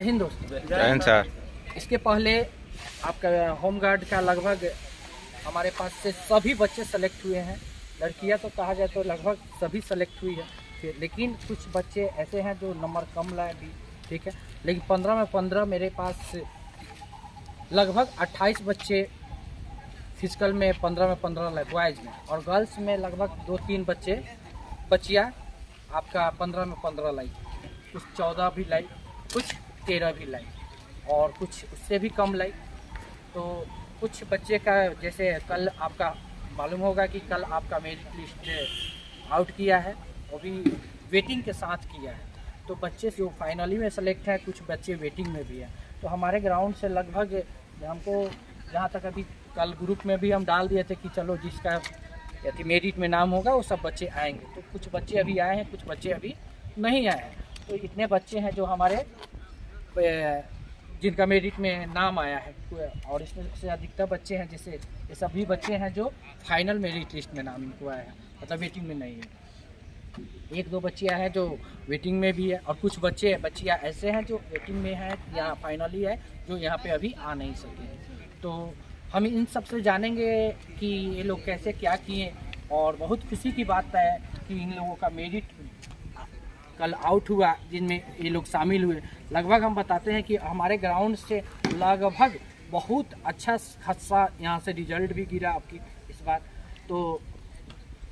हिंद दोस्तों, जय हिंद सर। इसके पहले आपका होम गार्ड का लगभग हमारे पास से सभी बच्चे सेलेक्ट हुए हैं। लड़कियां तो कहा जाए तो लगभग सभी सेलेक्ट हुई है, लेकिन कुछ बच्चे ऐसे हैं जो नंबर कम लाए भी, ठीक है। लेकिन 15 में 15 मेरे पास लगभग 28 बच्चे फिजिकल में, 15 में 15 लाए बॉयज़ में, और गर्ल्स में लगभग 2-3 बच्चियाँ आपका 15 में 15 लाई, कुछ 14 भी लाई, कुछ 13 भी लाई, और कुछ उससे भी कम लाई। तो कुछ बच्चे का जैसे कल आपका मालूम होगा कि कल आपका मेरिट लिस्ट आउट किया है, वो भी वेटिंग के साथ किया है। तो बच्चे जो फाइनली में सेलेक्ट हैं, कुछ बच्चे वेटिंग में भी हैं। तो हमारे ग्राउंड से लगभग हमको जहाँ तक अभी कल ग्रुप में भी हम डाल दिए थे कि चलो जिसका यदि मेरिट में नाम होगा वो सब बच्चे आएंगे। तो कुछ बच्चे अभी आए हैं, कुछ बच्चे अभी नहीं आए हैं। तो इतने बच्चे हैं जो हमारे जिनका मेरिट में नाम आया है, और इसमें से अधिकतर बच्चे हैं जैसे ये सभी बच्चे हैं जो फाइनल मेरिट लिस्ट में नाम इनको आया है, मतलब वेटिंग में नहीं है। 1-2 बच्चियाँ हैं जो वेटिंग में भी है, और कुछ बच्चियाँ ऐसे हैं जो वेटिंग में हैं या फाइनली है, जो यहाँ पे अभी आ नहीं सके। तो हम इन सब से जानेंगे कि ये लोग कैसे क्या किए, और बहुत खुशी की बात है कि इन लोगों का मेरिट कल आउट हुआ, जिनमें ये लोग शामिल हुए। लगभग हम बताते हैं कि हमारे ग्राउंड से लगभग बहुत अच्छा खासा यहाँ से रिजल्ट भी गिरा आपकी इस बार। तो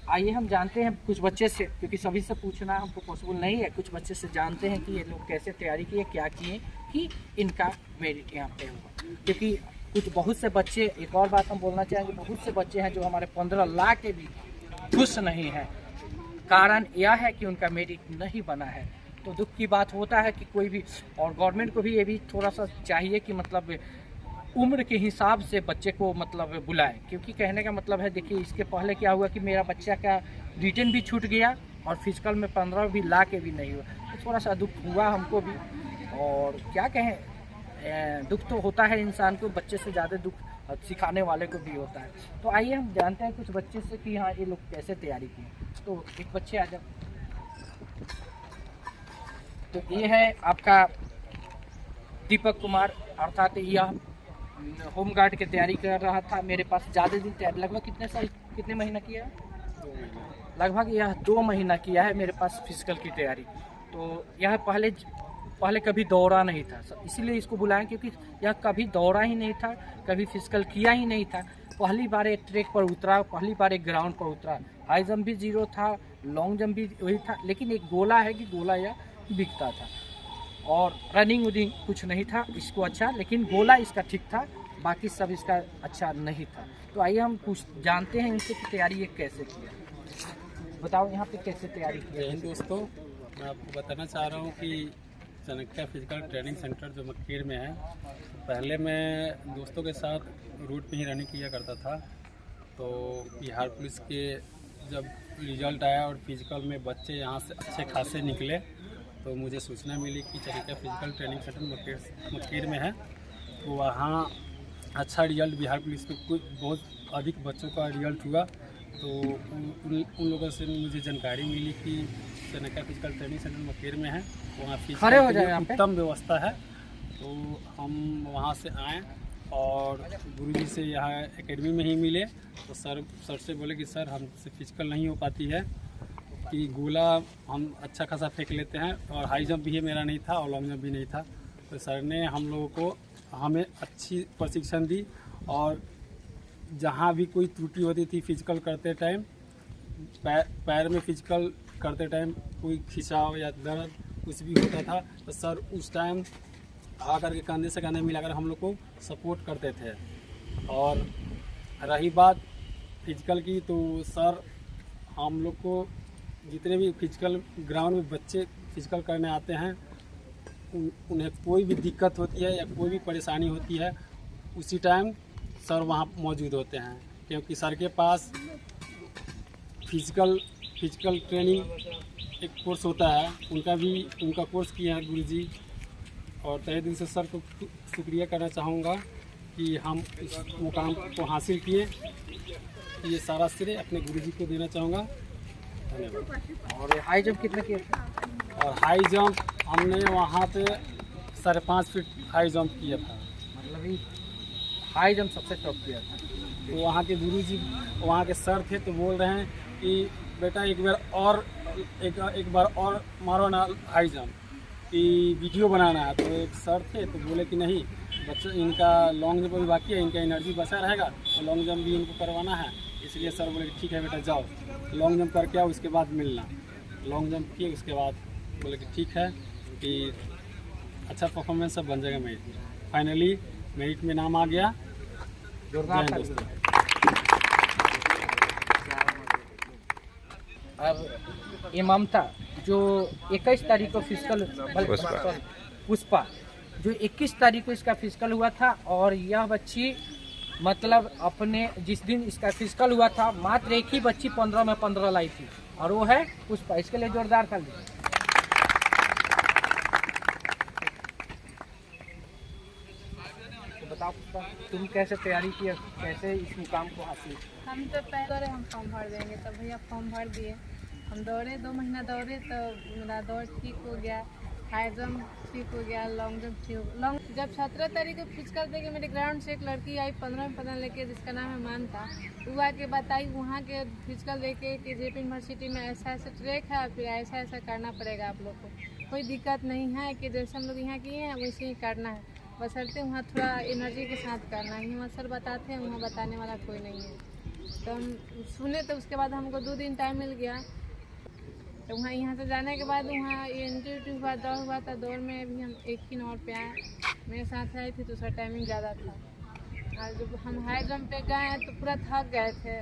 आइए हम जानते हैं कुछ बच्चे से, क्योंकि सभी से पूछना हमको पॉसिबल नहीं है। कुछ बच्चे से जानते हैं कि ये लोग कैसे तैयारी किए, क्या किए कि इनका मेरिट यहाँ पे हुआ। क्योंकि कुछ बहुत से बच्चे, एक और बात हम बोलना चाहेंगे, बहुत से बच्चे हैं जो हमारे 15 लाख के भी खुश नहीं हैं। कारण यह है कि उनका मेरिट नहीं बना है। तो दुख की बात होता है कि कोई भी, और गवर्नमेंट को भी ये भी थोड़ा सा चाहिए कि मतलब उम्र के हिसाब से बच्चे को मतलब बुलाए। क्योंकि कहने का मतलब है, देखिए इसके पहले क्या हुआ कि मेरा बच्चा का रिटर्न भी छूट गया और फिजिकल में 15 भी ला के भी नहीं हुआ। तो थोड़ा सा दुख हुआ हमको भी, और क्या कहें, दुख तो होता है इंसान को, बच्चे से ज़्यादा दुख सिखाने वाले को भी होता है। तो आइए हम जानते हैं कुछ बच्चे से कि हाँ ये लोग कैसे तैयारी की। तो एक बच्चे आ जाओ। तो ये है आपका दीपक कुमार, अर्थात यह होम गार्ड की तैयारी कर रहा था। मेरे पास ज़्यादा दिन तैयारी, लगभग कितने महीना किया है? 2 महीना। लगभग यह 2 महीना किया है मेरे पास फिजिकल की तैयारी। तो यह पहले कभी दौड़ा नहीं था, इसीलिए इसको बुलाएं, क्योंकि यह कभी दौड़ा ही नहीं था, कभी फिजिकल किया ही नहीं था। पहली बार एक ट्रैक पर उतरा, पहली बार एक ग्राउंड पर उतरा। हाई जंप भी 0 था, लॉन्ग जंप भी वही था, लेकिन एक गोला है कि गोला यह बिकता था, और रनिंग वनिंग कुछ नहीं था इसको अच्छा, लेकिन गोला इसका ठीक था, बाकी सब इसका अच्छा नहीं था। तो आइए हम कुछ जानते हैं इनसे कि तैयारी ये कैसे किया। बताओ यहाँ पे कैसे तैयारी की? जय हिंद दोस्तों, मैं आपको बताना चाह रहा हूँ कि चाणक्य फिजिकल ट्रेनिंग सेंटर जो मक्कीर में है, पहले मैं दोस्तों के साथ रूट पे ही रनिंग किया करता था। तो बिहार पुलिस के जब रिजल्ट आया और फिजिकल में बच्चे यहाँ से अच्छे खासे निकले, तो मुझे सूचना मिली कि चाणक्य फिजिकल ट्रेनिंग सेंटर मक्कीर में है। तो वहाँ अच्छा रिजल्ट बिहार पुलिस में कुछ बहुत अधिक बच्चों का रिजल्ट हुआ। तो उन लोगों से मुझे जानकारी मिली कि चाणक्य फिजिकल ट्रेनिंग सेंटर मक्कीर में है, वहाँ फिजिकल उत्तम व्यवस्था है। तो हम वहाँ से आए और गुरुजी से यहाँ एकेडमी में ही मिले। तो सर से बोले कि सर हमसे फिजिकल नहीं हो पाती है, कि गोला हम अच्छा खासा फेंक लेते हैं, और हाई जंप भी मेरा नहीं था और लॉन्ग जंप भी नहीं था। तो सर ने हम लोगों को हमें अच्छी प्रशिक्षण दी, और जहाँ भी कोई त्रुटि होती थी फिजिकल करते टाइम, पैर में फिजिकल करते टाइम कोई खिंचाव या दर्द कुछ भी होता था, तो सर उस टाइम आकर के कंधे से कंधे मिलाकर हम लोग को सपोर्ट करते थे। और रही बात फिजिकल की, तो सर हम लोग को जितने भी फिजिकल ग्राउंड में बच्चे फिजिकल करने आते हैं, उन्हें कोई भी दिक्कत होती है या कोई भी परेशानी होती है, उसी टाइम सर वहाँ मौजूद होते हैं। क्योंकि सर के पास फिजिकल ट्रेनिंग एक कोर्स होता है, उनका कोर्स किया है गुरुजी। और तहे दिल से सर को शुक्रिया करना चाहूँगा कि हम इस मुकाम को हासिल किए। ये सारा श्रेय अपने गुरुजी को देना चाहूँगा। धन्यवाद। और हाई जंप कितना किया? और हाई जंप हमने वहाँ पे 5.5 फीट हाई जंप किया था। मतलब ही हाई जंप सबसे टॉप किया था। तो वहाँ के गुरुजी वहाँ के सर थे, तो बोल रहे हैं कि बेटा एक बार और मारो ना हाई जंप कि वीडियो बनाना है। तो एक सर थे तो बोले कि नहीं बच्चों, इनका लॉन्ग जंप अभी बाकी है, इनका एनर्जी बचा रहेगा तो लॉन्ग जंप भी इनको करवाना है। इसलिए सर बोले कि ठीक है बेटा जाओ लॉन्ग जंप करके आओ, उसके बाद मिलना। लॉन्ग जंप किए, उसके बाद बोले कि ठीक है कि अच्छा परफॉर्मेंस सब बन जाएगा मेरिट में। फाइनली मेरिट में नाम आ गया। जोरदार जय था। दोस्तों। अब ये ममता जो 21 तारीख को फिजिकल, पुष्पा जो 21 तारीख को इसका फिजिकल हुआ था, और यह बच्ची मतलब अपने जिस दिन इसका फिजिकल हुआ था मात्र एक ही बच्ची 15 में 15 लाई थी, और वो है पुष्पा। इसके लिए जोरदार ताली। तो बताओ पुष्पा, तुम कैसे तैयारी की, कैसे इस मुकाम को हासिल? हम तो पहले हम फॉर्म भर देंगे, तो भैया फॉर्म भर दिए। हम दौड़े 2 महीना दौड़े तो मेरा दौड़ ठीक हो गया, हाई जंप ठीक हो गया, लॉन्ग जंप ठीक हो गया। लॉन्ग जब 17 तारीख को फिजिकल देके मेरे ग्राउंड से एक लड़की आई 15 में 15 लेके, जिसका नाम है मानता। वो आके बताई वहाँ के फिजिकल देके कि जेपी यूनिवर्सिटी में ऐसा ऐसा ट्रैक है, फिर ऐसा ऐसा करना पड़ेगा आप लोग को, कोई दिक्कत नहीं है कि जैसे हम लोग यहाँ किए हैं वैसे ही करना है, बशर्ते वहाँ थोड़ा एनर्जी के साथ करना है। वहाँ सर बताते हैं, वहाँ बताने वाला कोई नहीं है। तो हम सुने, तो उसके बाद हमको 2 दिन टाइम मिल गया। तो वहाँ यहाँ से जाने के बाद वहाँ इंटरव्यू हुआ, दौड़ हुआ था। दौड़ में भी हम 1 ही नंबर पे आए। मेरे साथ आई थी तो उसका टाइमिंग ज़्यादा था। और जब हम हाई जंप पे गए तो पूरा थक गए थे,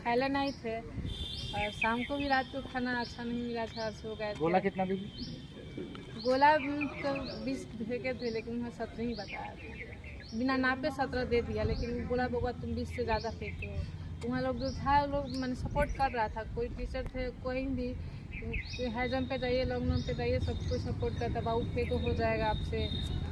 खाए नहीं थे, और शाम को भी रात को खाना अच्छा नहीं मिला था, सो गए थे। गोला कितना भी? गोला तो 20 फेंके थे, लेकिन वहाँ 17 ही बताया था। बिना नापे 17 दे दिया, लेकिन बोला बउआ तुम 20 से ज़्यादा फेंके हो। वहाँ लोग जो था लोग मैंने सपोर्ट कर रहा था, कोई टीचर थे, कोई भी हाई जंप पे जाइए, लॉन्ग जंप पे जाइए, सब कुछ सपोर्ट करता। बाबू फेंको हो जाएगा आपसे,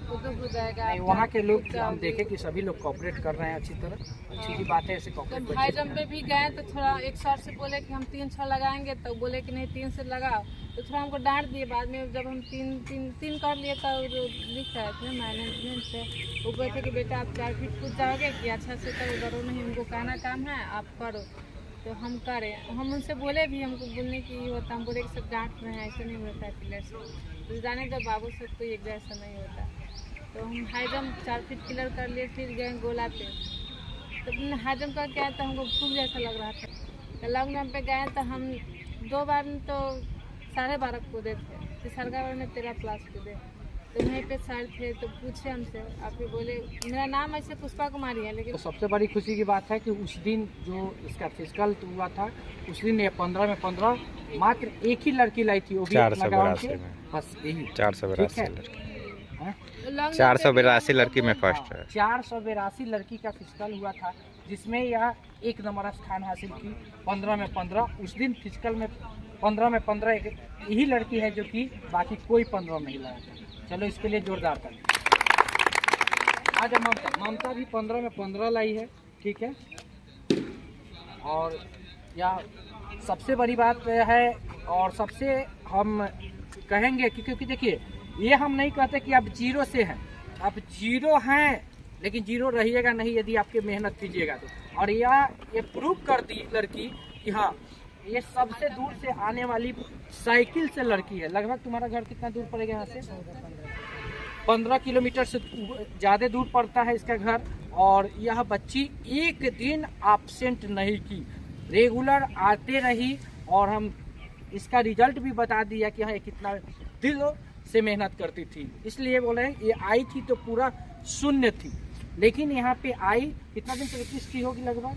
वो तो हो जाएगा। वहाँ के लोग हम देखे कि सभी लोग कोऑपरेट कर रहे हैं अच्छी तरह, अच्छी की बात है ऐसे जब कोऑपरेट। हाई जंप पे भी गए तो थोड़ा एक सर से बोले कि हम 3-6 लगाएंगे, तो बोले कि नहीं 3 से लगाओ, तो थोड़ा हमको डांट दिए। बाद में जब हम 3 कर लिए तो जो लिख रहे थे मैनेजमेंट से, वो बोले थे कि बेटा आप 4 फीट कूद जाओगे कि अच्छा से करो, डरो नहीं, हमको कहना काम है आप करो। तो हम करें, हम उनसे बोले भी, हमको बोलने की होता, हम बोले कि सब डांट रहे हैं, ऐसे नहीं होता है प्लेयर से, तो जाने जब बाबू सब कोई एक जैसा नहीं होता। तो हम हाई जंप 4 फीट क्लियर कर लिए, फिर गए गोला पे। तो हाई जंप करके आए तो हमको खूब जैसा लग रहा था। तो लॉन्ग जंप पे गए तो हम 2 बार तो 12.5 कूदे थे, तीसरा बार में 13+ कूदे। तो वहीं पे सर थे तो पूछे हमसे, आप बोले मेरा नाम ऐसे पुष्पा कुमारी है, लेकिन तो सबसे बड़ी खुशी की बात है कि उस दिन जो इसका फिजिकल हुआ था, उस दिन ये 15 में 15 मात्र एक ही लड़की लाई थी, वो भी अपना गाँव के, बस यही 482 लड़की में फर्स्ट है। 482 लड़की का फिजिकल हुआ था, जिसमें यह 1 नंबर स्थान हासिल की 15 में 15। उस दिन फिजिकल में 15 में 15 एक यही लड़की है जो कि बाकी कोई 15 नहीं लाया था। चलो इसके लिए जोरदार ताली। आज ममता भी 15 में 15 लाई है, ठीक है। और यह सबसे बड़ी बात है, और सबसे हम कहेंगे कि क्योंकि देखिए ये हम नहीं कहते कि आप 0 से हैं, आप 0 हैं, लेकिन 0 रहिएगा नहीं यदि आपके मेहनत कीजिएगा तो। और ये प्रूव कर दी लड़की कि हाँ, ये सबसे दूर से आने वाली साइकिल से लड़की है। लगभग तुम्हारा घर कितना दूर पड़ेगा यहाँ से? 15 किलोमीटर से ज़्यादा दूर पड़ता है इसका घर। और यह बच्ची एक दिन एब्सेंट नहीं की, रेगुलर आते रही, और हम इसका रिजल्ट भी बता दिया कि हाँ ये कितना दिल से मेहनत करती थी। इसलिए बोले ये आई थी तो पूरा शून्य थी, लेकिन यहाँ पे आई कितना दिन प्रैक्टिस की होगी? लगभग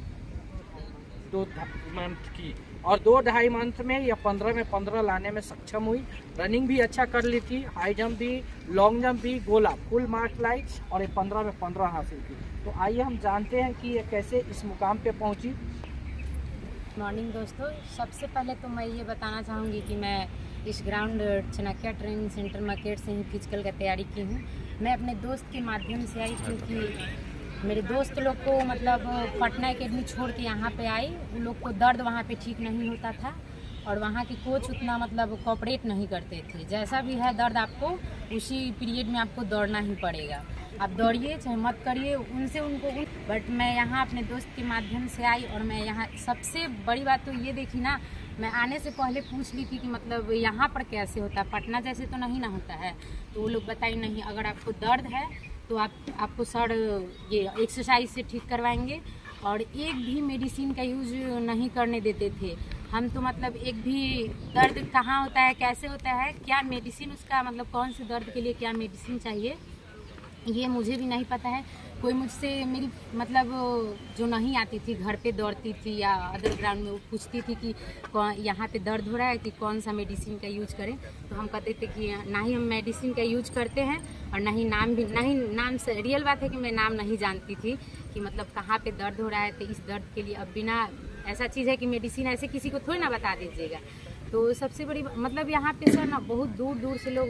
2 मंथ की, और 2-2.5 मंथ में या 15 में 15 लाने में सक्षम हुई। रनिंग भी अच्छा कर ली थी, हाई जंप भी, लॉन्ग जंप भी, गोला फुल मार्क्स लाई, और ये 15 में 15 हासिल की। तो आइए हम जानते हैं कि ये कैसे इस मुकाम पे पहुंची। मॉर्निंग दोस्तों, सबसे पहले तो मैं ये बताना चाहूँगी कि मैं इस ग्राउंड चनक्या ट्रेनिंग सेंटर मार्केट से ही फिजिकल का तैयारी की हूँ। मैं अपने दोस्त के माध्यम से आई, क्योंकि मेरे दोस्त लोग को मतलब पटना एकेडमी छोड़ के यहाँ पे आई, उन लोग को दर्द वहाँ पे ठीक नहीं होता था, और वहाँ के कोच उतना मतलब कोऑपरेट नहीं करते थे। जैसा भी है दर्द आपको उसी पीरियड में आपको दौड़ना ही पड़ेगा। आप दौड़िए चाहे मत करिए, उनसे उनको। बट मैं यहाँ अपने दोस्त के माध्यम से आई और मैं यहाँ सबसे बड़ी बात तो ये देखी ना, मैं आने से पहले पूछ ली थी कि मतलब यहाँ पर कैसे होता है, पटना जैसे तो नहीं ना होता है। तो वो लोग बताई नहीं, अगर आपको दर्द है तो आपको सर ये एक्सरसाइज से ठीक करवाएंगे और एक भी मेडिसिन का यूज नहीं करने देते थे। हम तो मतलब एक भी दर्द कहाँ होता है, कैसे होता है, क्या मेडिसिन उसका मतलब कौन से दर्द के लिए क्या मेडिसिन चाहिए, ये मुझे भी नहीं पता है। कोई मुझसे मेरी मतलब जो नहीं आती थी, घर पे दौड़ती थी या अदर ग्राउंड में, वो पूछती थी कि यहाँ पे दर्द हो रहा है कि कौन सा मेडिसिन का यूज करें। तो हम कहते थे कि ना ही हम मेडिसिन का यूज करते हैं और ना ही नाम से। रियल बात है कि मैं नाम नहीं जानती थी कि मतलब कहाँ पे दर्द हो रहा है। तो इस दर्द के लिए अब बिना ऐसा चीज़ है कि मेडिसिन ऐसे किसी को थोड़ी ना बता दीजिएगा। तो सबसे बड़ी मतलब यहाँ पे सर ना बहुत दूर दूर से लोग,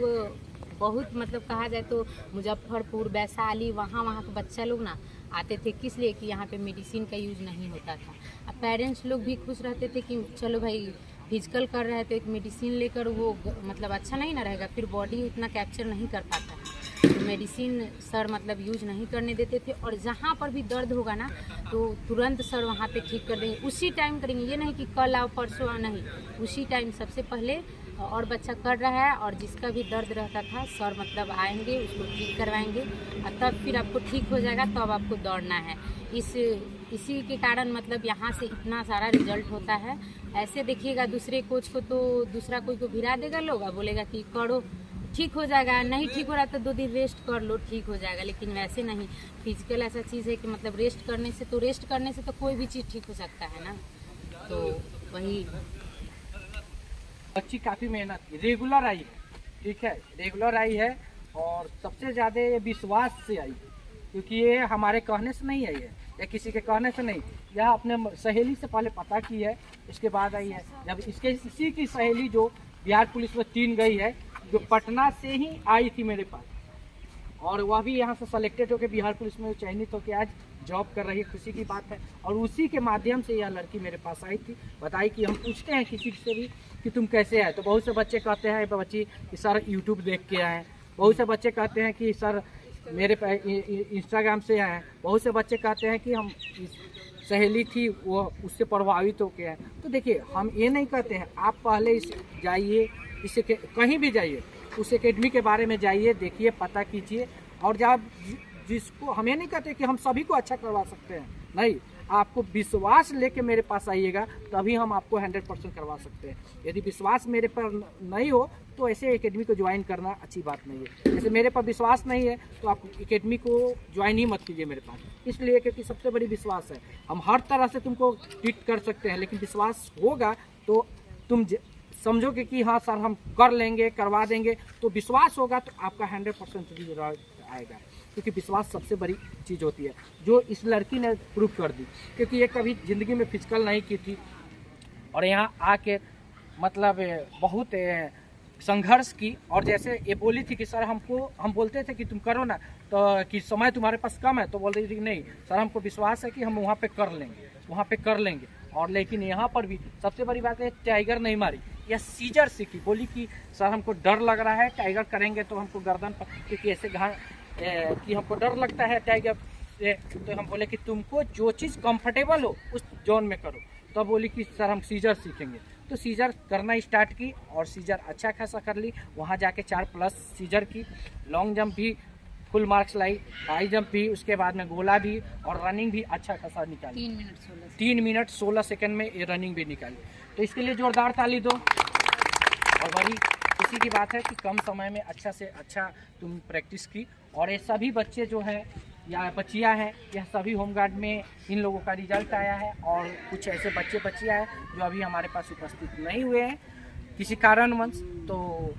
बहुत मतलब कहा जाए तो मुजफ्फरपुर, वैशाली, वहाँ के बच्चा लोग ना आते थे। किस लिए कि यहाँ पे मेडिसिन का यूज़ नहीं होता था। अब पेरेंट्स लोग भी खुश रहते थे कि चलो भाई फिजिकल कर रहे हैं तो एक मेडिसिन लेकर वो मतलब अच्छा नहीं ना रहेगा, फिर बॉडी उतना कैप्चर नहीं कर पाता है। तो मेडिसिन सर मतलब यूज नहीं करने देते थे। और जहाँ पर भी दर्द होगा ना तो तुरंत सर वहाँ पे ठीक कर देंगे, उसी टाइम करेंगे। ये नहीं कि कल आओ परसों आओ, नहीं, उसी टाइम सबसे पहले। और बच्चा कर रहा है और जिसका भी दर्द रहता था सर मतलब आएंगे, उसको ठीक करवाएंगे और तब फिर आपको ठीक हो जाएगा, तब आपको दौड़ना है। इसी के कारण मतलब यहाँ से इतना सारा रिजल्ट होता है। ऐसे देखिएगा दूसरे कोच को तो दूसरा कोई को भिड़ा देगा लोग और बोलेगा कि करो ठीक हो जाएगा, नहीं ठीक हो रहा तो 2 दिन रेस्ट कर लो ठीक हो जाएगा। लेकिन वैसे नहीं, फिजिकल ऐसा चीज़ है कि मतलब रेस्ट करने से तो कोई भी चीज़ ठीक हो सकता है ना। तो वही बच्ची काफ़ी मेहनत की, रेगुलर आई है, ठीक है, रेगुलर आई है और सबसे ज़्यादा ये विश्वास से आई है। क्योंकि ये हमारे कहने से नहीं आई है या किसी के कहने से नहीं, यह अपने सहेली से पहले पता की है, इसके बाद आई है। जब इसी की सहेली जो बिहार पुलिस में 3 गई है, जो पटना से ही आई थी मेरे पास, और वह भी यहाँ से सेलेक्टेड होकर बिहार पुलिस में चयनित होकर आज जॉब कर रही है, खुशी की बात है। और उसी के माध्यम से यह लड़की मेरे पास आई थी, बताई कि हम पूछते हैं किसी से भी कि तुम कैसे आए, तो बहुत से बच्चे कहते हैं बच्ची कि सर यूट्यूब देख के आए, बहुत से बच्चे कहते हैं कि सर मेरे इंस्टाग्राम से आए, बहुत से बच्चे कहते हैं कि हम सहेली थी वो उससे प्रभावित होके आए। तो देखिए हम ये नहीं कहते हैं, आप पहले इस जाइए, इससे कहीं भी जाइए, उस एकेडमी के बारे में जाइए, देखिए, पता कीजिए। और जब जिसको हम ये नहीं कहते कि हम सभी को अच्छा करवा सकते हैं, नहीं, आपको विश्वास लेके मेरे पास आइएगा तभी हम आपको 100% करवा सकते हैं। यदि विश्वास मेरे पर नहीं हो तो ऐसे एकेडमी को ज्वाइन करना अच्छी बात नहीं है। जैसे मेरे पर विश्वास नहीं है तो आप एकेडमी को ज्वाइन ही मत कीजिए मेरे पास, इसलिए क्योंकि सबसे बड़ी विश्वास है। हम हर तरह से तुमको ट्रीट कर सकते हैं, लेकिन विश्वास होगा तो तुम समझोगे कि हाँ सर हम कर लेंगे, करवा देंगे, तो विश्वास होगा तो आपका 100% रिजल्ट आएगा। क्योंकि विश्वास सबसे बड़ी चीज़ होती है, जो इस लड़की ने प्रूव कर दी। क्योंकि ये कभी ज़िंदगी में फिजिकल नहीं की थी और यहाँ आके मतलब बहुत संघर्ष की। और जैसे ये बोली थी कि सर हम बोलते थे कि तुम करो ना, तो कि समय तुम्हारे पास कम है, तो बोल रही थी कि नहीं सर हमको विश्वास है कि हम वहाँ पे कर लेंगे। और लेकिन यहाँ पर भी सबसे बड़ी बात है, टाइगर नहीं मारी, या सीजर सीखी। बोली कि सर हमको डर लग रहा है, टाइगर करेंगे तो हमको गर्दन पर, क्योंकि ऐसे कि हमको डर लगता है टाइगर से, तो हम बोले कि तुमको जो चीज़ कंफर्टेबल हो उस जोन में करो। तो बोली कि सर हम सीजर सीखेंगे, तो सीजर करना स्टार्ट की और सीजर अच्छा खासा कर ली। वहाँ जाके 4+ सीजर की, लॉन्ग जंप भी फुल मार्क्स लाई, हाई जंप भी, उसके बाद में गोला भी और रनिंग भी अच्छा खासा निकाली। 3 मिनट 16 सेकंड में ये रनिंग भी निकाली। तो इसके लिए जोरदार ताली दो। और बड़ी खुशी की बात है कि कम समय में अच्छा से अच्छा तुम प्रैक्टिस की। और ये सभी बच्चे जो हैं या बच्चियां हैं, यह सभी होमगार्ड में इन लोगों का रिजल्ट आया है। और कुछ ऐसे बच्चियां हैं जो अभी हमारे पास उपस्थित नहीं हुए हैं किसी कारणवश, तो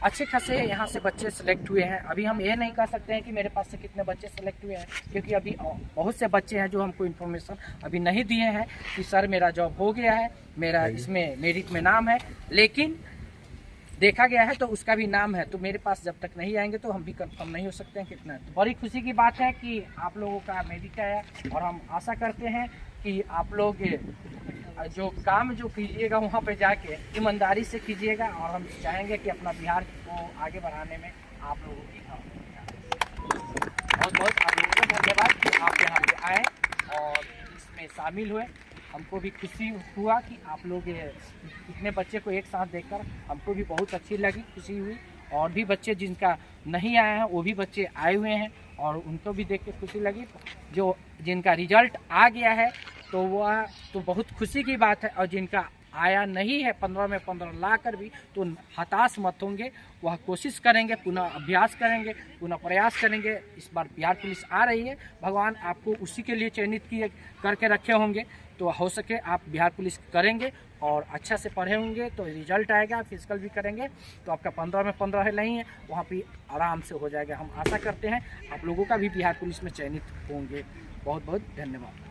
अच्छे खासे यहाँ से बच्चे सेलेक्ट हुए हैं। अभी हम ये नहीं कह सकते हैं कि मेरे पास से कितने बच्चे सेलेक्ट हुए हैं, क्योंकि अभी बहुत से बच्चे हैं जो हमको इन्फॉर्मेशन अभी नहीं दिए हैं कि सर मेरा जॉब हो गया है, मेरा इसमें मेरिट में नाम है, लेकिन देखा गया है तो उसका भी नाम है। तो मेरे पास जब तक नहीं आएंगे तो हम भी कंफर्म नहीं हो सकते हैं कितना है। तो बड़ी खुशी की बात है कि आप लोगों का मेरिट आया और हम आशा करते हैं कि आप लोग जो काम जो कीजिएगा वहाँ पे जाके ईमानदारी से कीजिएगा, और हम चाहेंगे कि अपना बिहार को आगे बढ़ाने में आप लोगों की बहुत बहुत आप लोगों को धन्यवाद कि आप यहाँ पे आए और इसमें शामिल हुए। हमको भी खुशी हुआ कि आप लोग इतने बच्चे को एक साथ देखकर हमको भी बहुत अच्छी लगी, खुशी हुई। और भी बच्चे जिनका नहीं आए हैं वो भी बच्चे आए हुए हैं और उनको भी देख के खुशी लगी। जो जिनका रिजल्ट आ गया है तो वह तो बहुत खुशी की बात है, और जिनका आया नहीं है 15 में 15 ला कर भी तो हताश मत होंगे, वह कोशिश करेंगे, पुनः अभ्यास करेंगे, पुनः प्रयास करेंगे। इस बार बिहार पुलिस आ रही है, भगवान आपको उसी के लिए चयनित किए करके रखे होंगे, तो हो सके आप बिहार पुलिस करेंगे और अच्छा से पढ़े होंगे तो रिजल्ट आएगा, फिजिकल भी करेंगे तो आपका 15 में 15 नहीं है वहाँ पे आराम से हो जाएगा। हम आशा करते हैं आप लोगों का भी बिहार पुलिस में चयनित होंगे। बहुत बहुत धन्यवाद।